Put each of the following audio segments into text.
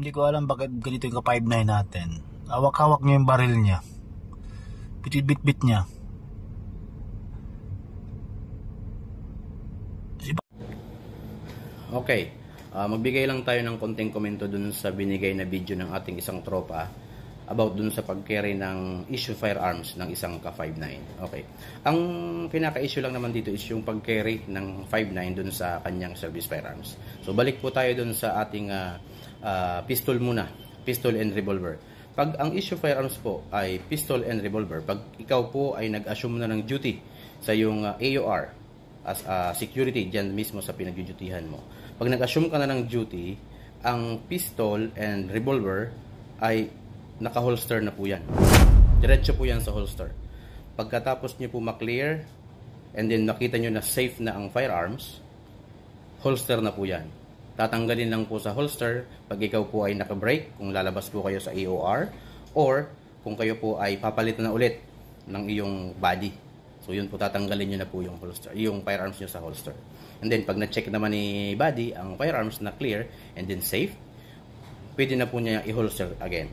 Hindi ko alam bakit ganito yung ka-5.9 natin. Hawak-hawak niya yung baril niya. Bit-bit niya. Okay. Magbigay lang tayo ng konting komento dun sa binigay na video ng ating isang tropa about dun sa pag-carry ng issue firearms ng isang ka-5.9. Okay. Ang pinaka-issue lang naman dito is yung pag-carry ng 5.9 dun sa kanyang service firearms. So balik po tayo dun sa ating pistol muna. Pistol and revolver. Pag ang issue firearms po ay pistol and revolver, pag ikaw po ay nag-assume na ng duty sa yung AOR as security dyan mismo sa pinag-dutyhan mo. Pag nag-assume ka na ng duty, ang pistol and revolver ay naka-holster na po yan. Diretso po yan sa holster. Pagkatapos nyo po maklear and then nakita nyo na safe na ang firearms, holster na po yan. Tatanggalin lang po sa holster pag ikaw po ay naka-break, kung lalabas po kayo sa AOR, or kung kayo po ay papalitan na ulit ng iyong body. So yun po, tatanggalin nyo na po yung holster, yung firearms nyo sa holster. And then pag na-check naman ni body ang firearms na clear and then safe, pwede na po niya i-holster again.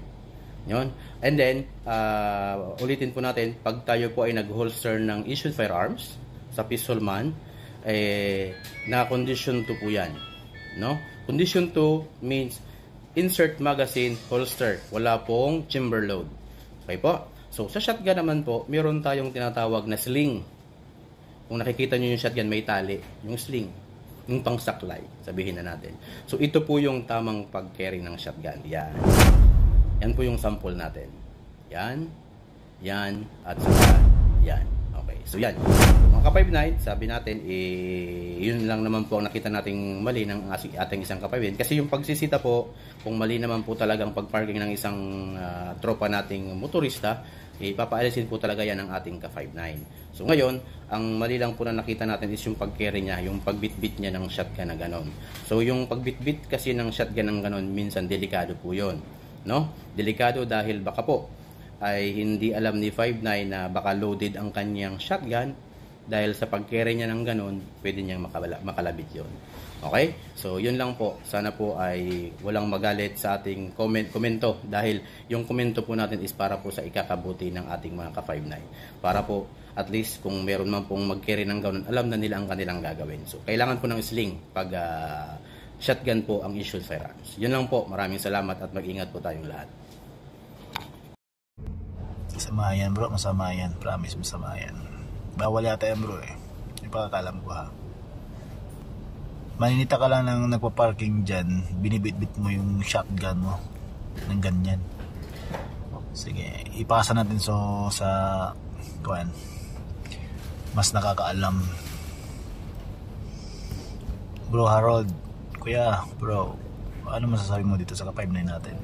Yun. And then ulitin po natin, pag tayo po ay nag-holster ng issued firearms sa pistol man, na condition 2 po yan. No? Condition 2 means insert magazine holster, wala pong chamber load. Okay po? So sa shotgun naman po, meron tayong tinatawag na sling. Kung nakikita nyo yung shotgun, may tali. Yung sling. Yung pangsaklay, sabihin na natin. So ito po yung tamang pag-carry ng shotgun. Yan. Yan po yung sample natin. Yan. Yan. At saka yan. Okay. So yan. Mga ka-5.9, sabi natin, yun lang naman po ang nakita nating mali ng ating isang ka-5.9. Kasi yung pagsisita po, kung mali naman po talagang pag-parking ng isang tropa nating motorista, ipapaalisin po talaga yan ng ating ka-5.9. So ngayon, ang mali lang po na nakita natin is yung pag-carry niya, yung pagbitbit niya ng shotgun na ganon. So yung pagbitbit kasi ng shotgun ng ganon, minsan delikado po yun. No? Delikado dahil baka po ay hindi alam ni 5.9 na baka loaded ang kanyang shotgun, dahil sa pag-carry niya ng ganon, pwede niyang makalabit yun. Okay? So, yun lang po. Sana po ay walang magalit sa ating komento, dahil yung komento po natin is para po sa ikakabuti ng ating mga ka-5.9. Para po, at least, kung meron man pong mag-carry ng ganon, alam na nila ang kanilang gagawin. So, kailangan po ng sling pag shotgun po ang issued firearms. Yun lang po. Maraming salamat at mag-ingat po tayong lahat. Masama yan bro, masama yan. Promise, masama yan. Bawal yata yan bro eh. Yung pagkakalam ko ha. Maninita ka lang ng nagpa-parking dyan, binibit-bit mo yung shotgun mo ng ganyan. Sige, ipasa natin sa kuwan, mas nakakaalam. Bro Harold, kuya, bro, ano masasabi mo dito sa ka-5.9 natin?